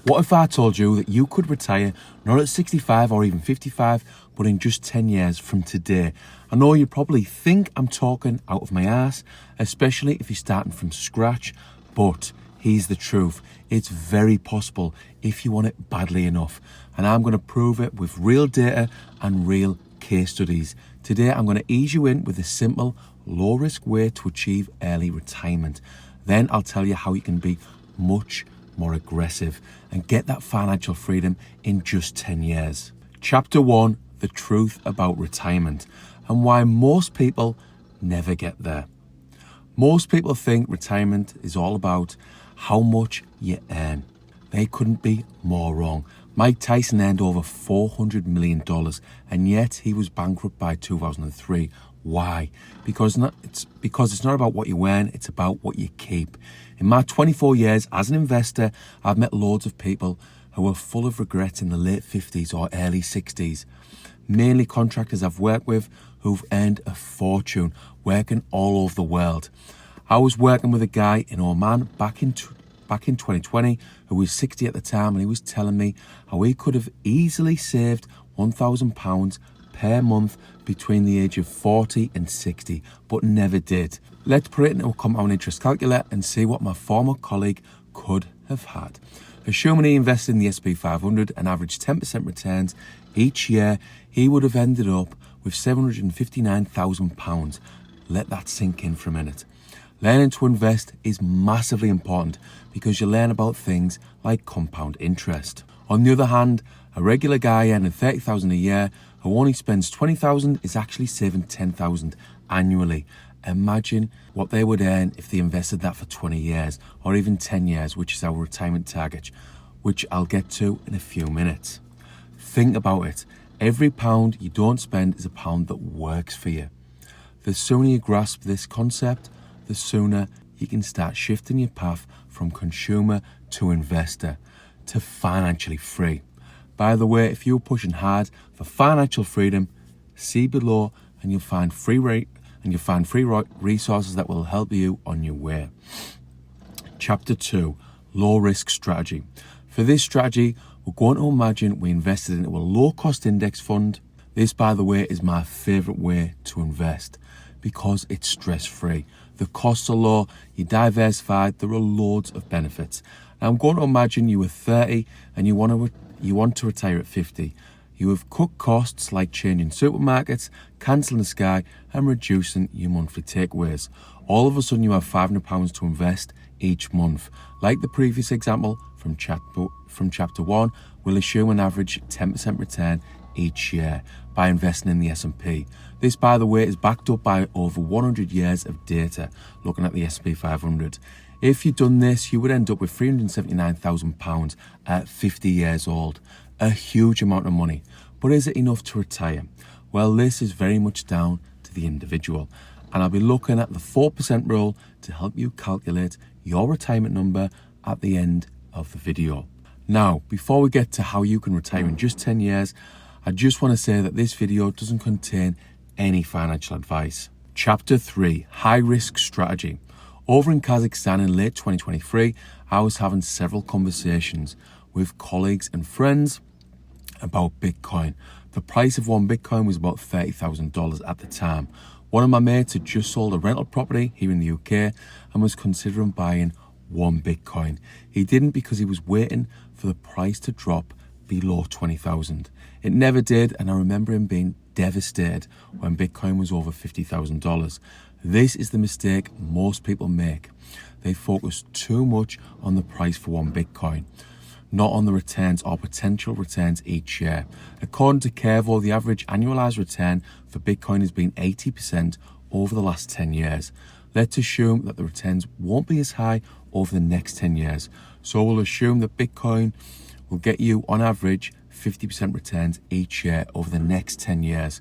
What if I told you that you could retire not at 65 or even 55, but in just 10 years from today? I know you probably think I'm talking out of my ass, especially if you're starting from scratch, but here's the truth. It's very possible if you want it badly enough. And I'm going to prove it with real data and real case studies. Today, I'm going to ease you in with a simple, low-risk way to achieve early retirement. Then I'll tell you how you can be much more aggressive and get that financial freedom in just 10 years. Chapter 1, the truth about retirement and why most people never get there. Most people think retirement is all about how much you earn. They couldn't be more wrong. Mike Tyson earned over $400 million and yet he was bankrupt by 2003. Why? Because it's not about what you earn, it's about what you keep. In my 24 years as an investor, I've met loads of people who are full of regrets in the late 50s or early 60s. Mainly contractors I've worked with who've earned a fortune working all over the world. I was working with a guy in Oman back in 2020 who was 60 at the time, and he was telling me how he could have easily saved £1,000 per month between the age of 40 and 60, but never did. Let's put it into a compound interest calculator and see what my former colleague could have had. Assuming he invested in the S&P 500 and averaged 10% returns each year, he would have ended up with £759,000. Let that sink in for a minute. Learning to invest is massively important because you learn about things like compound interest. On the other hand, a regular guy earning $30,000 a year who only spends $20,000 is actually saving $10,000 annually. Imagine what they would earn if they invested that for 20 years or even 10 years, which is our retirement target, which I'll get to in a few minutes. Think about it. Every pound you don't spend is a pound that works for you. The sooner you grasp this concept, the sooner you can start shifting your path from consumer to investor to financially free. By the way, if you're pushing hard for financial freedom, see below and you'll find free resources that will help you on your way. Chapter 2, low risk strategy. For this strategy, we're going to imagine we invested into a low cost index fund. This, by the way, is my favorite way to invest because it's stress free. The costs are low, you're diversified, there are loads of benefits. Now, I'm going to imagine you were 30 and you want to retire at 50. You have cut costs like changing supermarkets, cancelling the Sky and reducing your monthly takeaways. All of a sudden you have £500 to invest each month. Like the previous example from chapter 1, we'll assume an average 10% return each year by investing in the S&P. This, by the way, is backed up by over 100 years of data looking at the S&P 500. If you'd done this, you would end up with £379,000 at 50 years old. A huge amount of money. But is it enough to retire? Well, this is very much down to the individual. And I'll be looking at the 4% rule to help you calculate your retirement number at the end of the video. Now, before we get to how you can retire in just 10 years, I just want to say that this video doesn't contain any financial advice. Chapter 3, high risk strategy. Over in Kazakhstan in late 2023, I was having several conversations with colleagues and friends about Bitcoin. The price of one Bitcoin was about $30,000 at the time. One of my mates had just sold a rental property here in the UK and was considering buying one Bitcoin. He didn't because he was waiting for the price to drop below 20,000. It never did, and I remember him being devastated when Bitcoin was over $50,000. This is the mistake most people make. They focus too much on the price for one Bitcoin, not on the returns or potential returns each year. According to Kervo, the average annualized return for Bitcoin has been 80% over the last 10 years. Let's assume that the returns won't be as high over the next 10 years. So we'll assume that Bitcoin will get you on average 50% returns each year over the next 10 years.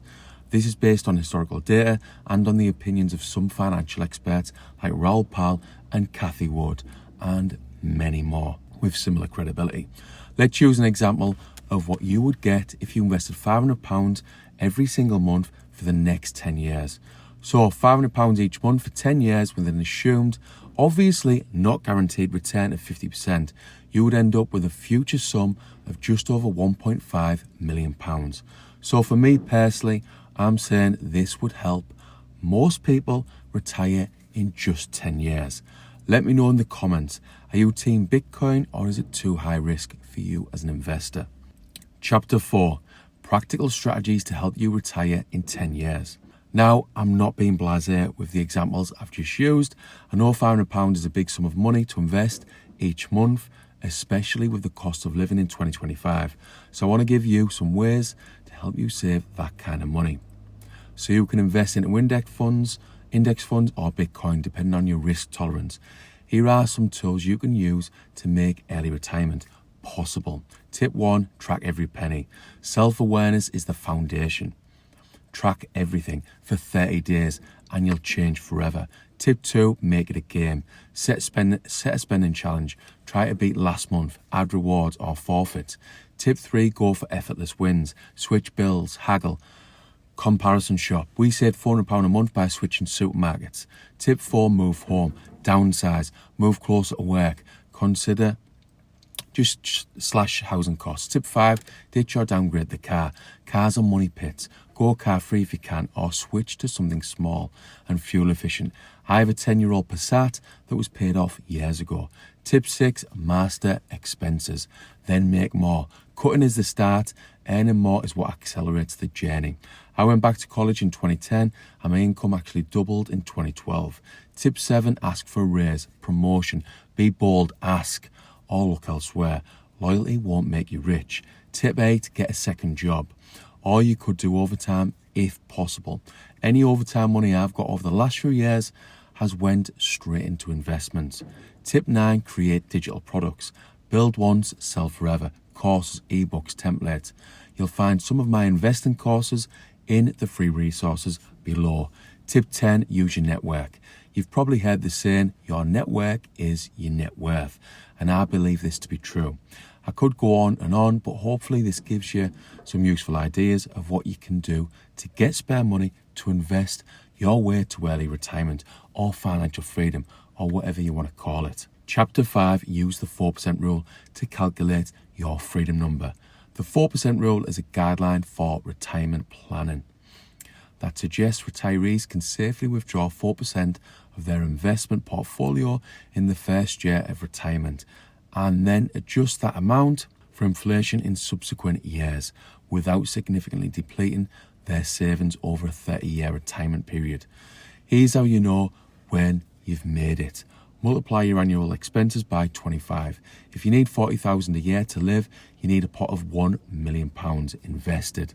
This is based on historical data and on the opinions of some financial experts like Raoul Pal and Cathy Wood and many more with similar credibility. Let's use an example of what you would get if you invested £500 every single month for the next 10 years. So £500 each month for 10 years with an assumed, obviously not guaranteed return of 50%, you would end up with a future sum of just over £1.5 million. So for me personally, I'm saying this would help most people retire in just 10 years. Let me know in the comments, are you team Bitcoin or is it too high risk for you as an investor? Chapter 4, practical strategies to help you retire in 10 years. Now, I'm not being blasé with the examples I've just used. I know £500 is a big sum of money to invest each month, especially with the cost of living in 2025. So I want to give you some ways to help you save that kind of money. So you can invest into index funds or Bitcoin depending on your risk tolerance. Here are some tools you can use to make early retirement possible. Tip 1, track every penny. Self-awareness is the foundation. Track everything for 30 days and you'll change forever. Tip 2, make it a game. Set a spending challenge. Try to beat last month. Add rewards or forfeits. Tip 3, go for effortless wins. Switch bills, haggle, comparison shop. We saved £400 a month by switching supermarkets. Tip 4, move home. Downsize. Move closer to work. Consider just slash housing costs. Tip 5, ditch or downgrade the car. Cars are money pits. Go car free if you can, or switch to something small and fuel efficient. I have a 10-year-old Passat that was paid off years ago. Tip 6, master expenses. Then make more. Cutting is the start. Earning more is what accelerates the journey. I went back to college in 2010 and my income actually doubled in 2012. Tip 7, ask for a raise, promotion. Be bold, ask, or look elsewhere. Loyalty won't make you rich. Tip 8, get a second job. Or you could do overtime if possible. Any overtime money I've got over the last few years has went straight into investments. Tip 9, create digital products. Build once, sell forever. Courses, ebooks, templates. You'll find some of my investing courses in the free resources below. Tip 10, use your network. You've probably heard the saying, your network is your net worth. And I believe this to be true. I could go on, but hopefully this gives you some useful ideas of what you can do to get spare money to invest your way to early retirement or financial freedom or whatever you want to call it. Chapter 5, use the 4% rule to calculate your freedom number. The 4% rule is a guideline for retirement planning that suggests retirees can safely withdraw 4% of their investment portfolio in the first year of retirement and then adjust that amount for inflation in subsequent years without significantly depleting their savings over a 30-year retirement period. Here's how you know when you've made it. Multiply your annual expenses by 25. If you need £40,000 a year to live, you need a pot of £1 million invested.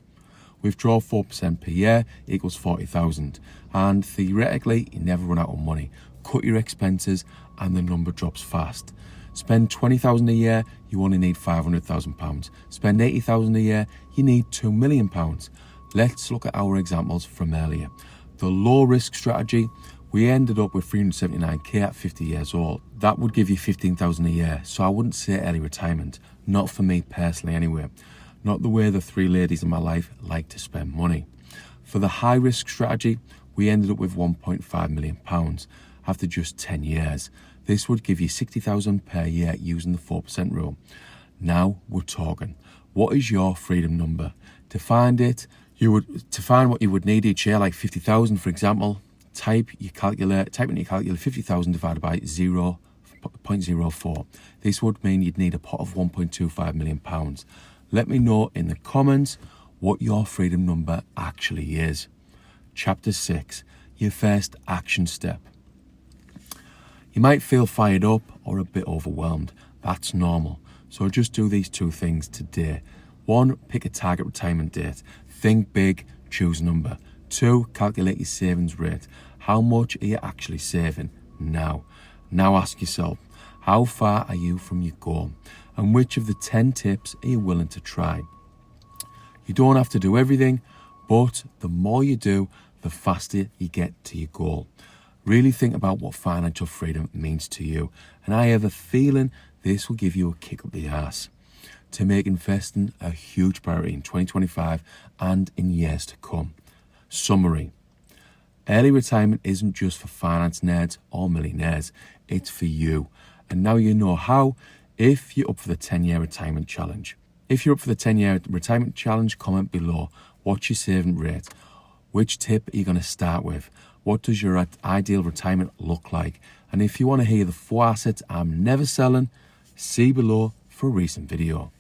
Withdraw 4% per year equals 40,000, and theoretically you never run out of money. Cut your expenses and the number drops fast. Spend 20,000 a year, you only need £500,000. Spend 80,000 a year, you need £2 million. Let's look at our examples from earlier. The low risk strategy, we ended up with 379k at 50 years old. That would give you 15,000 a year, so I wouldn't say early retirement. Not for me personally anyway. Not the way the three ladies in my life like to spend money. For the high risk strategy, we ended up with £1.5 million after just 10 years. This would give you 60,000 per year using the 4% rule. Now we're talking. What is your freedom number? To find it, to find what you would need each year, like 50,000 for example, type in your calculator 50,000 divided by 0.04. This would mean you'd need a pot of £1.25 million. Let me know in the comments what your freedom number actually is. Chapter 6, your first action step. You might feel fired up or a bit overwhelmed. That's normal. So just do these two things today. 1, pick a target retirement date. Think big, choose a number. 2, calculate your savings rate. How much are you actually saving now? Now ask yourself, how far are you from your goal? And which of the 10 tips are you willing to try? You don't have to do everything, but the more you do, the faster you get to your goal. Really think about what financial freedom means to you. And I have a feeling this will give you a kick up the arse to make investing a huge priority in 2025 and in years to come. Summary. Early retirement isn't just for finance nerds or millionaires, it's for you. And now you know how if you're up for the 10-year retirement challenge. If you're up for the 10-year retirement challenge, comment below. What's your saving rate? Which tip are you going to start with? What does your ideal retirement look like? And if you want to hear the 4 assets I'm never selling, see below for a recent video.